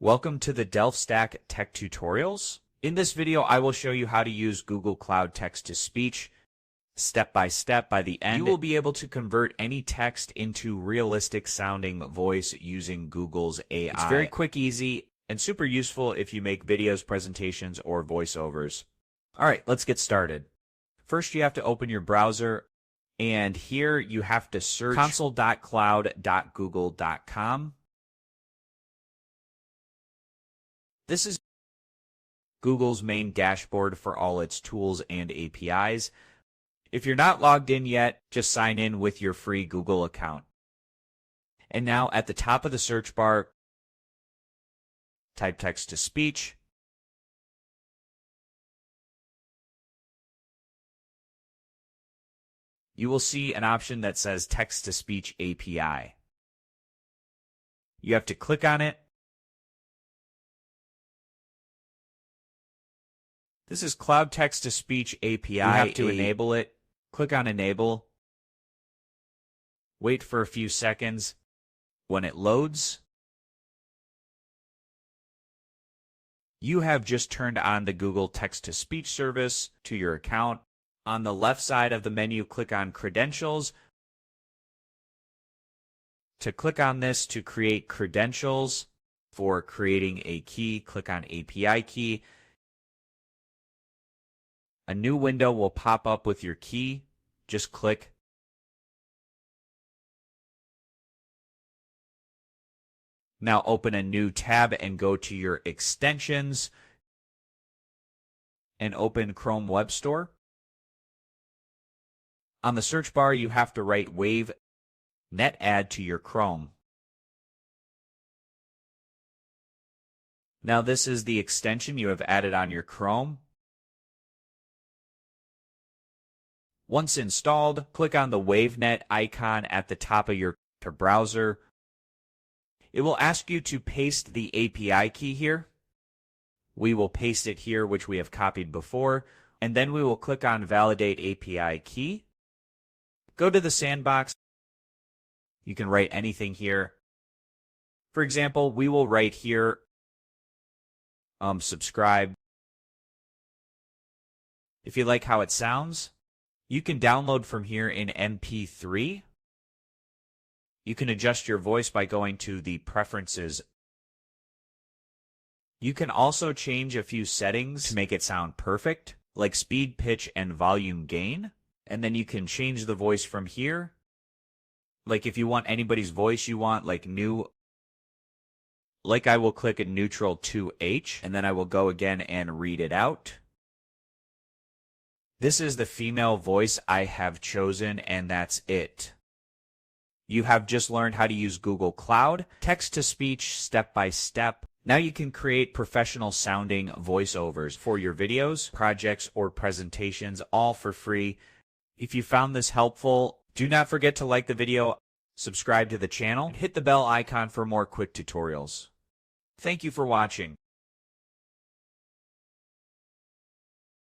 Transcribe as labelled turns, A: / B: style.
A: Welcome to the DelphStack Tech Tutorials. In this video, I will show you how to use Google Cloud Text-to-Speech step by step. By the end, you will be able to convert any text into realistic sounding voice using Google's AI. It's very quick, easy, and super useful if you make videos, presentations, or voiceovers. All right, let's get started. First, you have to open your browser, and here you have to search console.cloud.google.com. This is Google's main dashboard for all its tools and APIs. If you're not logged in yet, just sign in with your free Google account. And now at the top of the search bar, type text-to-speech. You will see an option that says Text-to-Speech API. You have to click on it. This is Cloud Text-to-Speech API. You have to enable it. Click on Enable. Wait for a few seconds. When it loads, you have just turned on the Google Text-to-Speech service to your account. On the left side of the menu, click on Credentials. To click on this to create credentials for creating a key, click on API key. A new window will pop up with your key. Just click. Now open a new tab and go to your extensions and open Chrome Web Store. On the search bar, you have to write WaveNet add to your Chrome. Now this is the extension you have added on your Chrome. Once installed, click on the WaveNet icon at the top of your browser. It will ask you to paste the API key here. We will paste it here, which we have copied before, and then we will click on Validate API Key. Go to the sandbox. You can write anything here. For example, we will write here, subscribe. If you like how it sounds, you can download from here in MP3. You can adjust your voice by going to the Preferences. You can also change a few settings to make it sound perfect, like speed, pitch, and volume gain. And then you can change the voice from here. Like if you want anybody's voice you want, like I will click at neutral 2H, and then I will go again and read it out. This is the female voice I have chosen, and that's it. You have just learned how to use Google Cloud Text-to-Speech step by step. Now you can create professional sounding voiceovers for your videos, projects, or presentations, all for free. If you found this helpful, do not forget to like the video, subscribe to the channel, and hit the bell icon for more quick tutorials. Thank you for watching.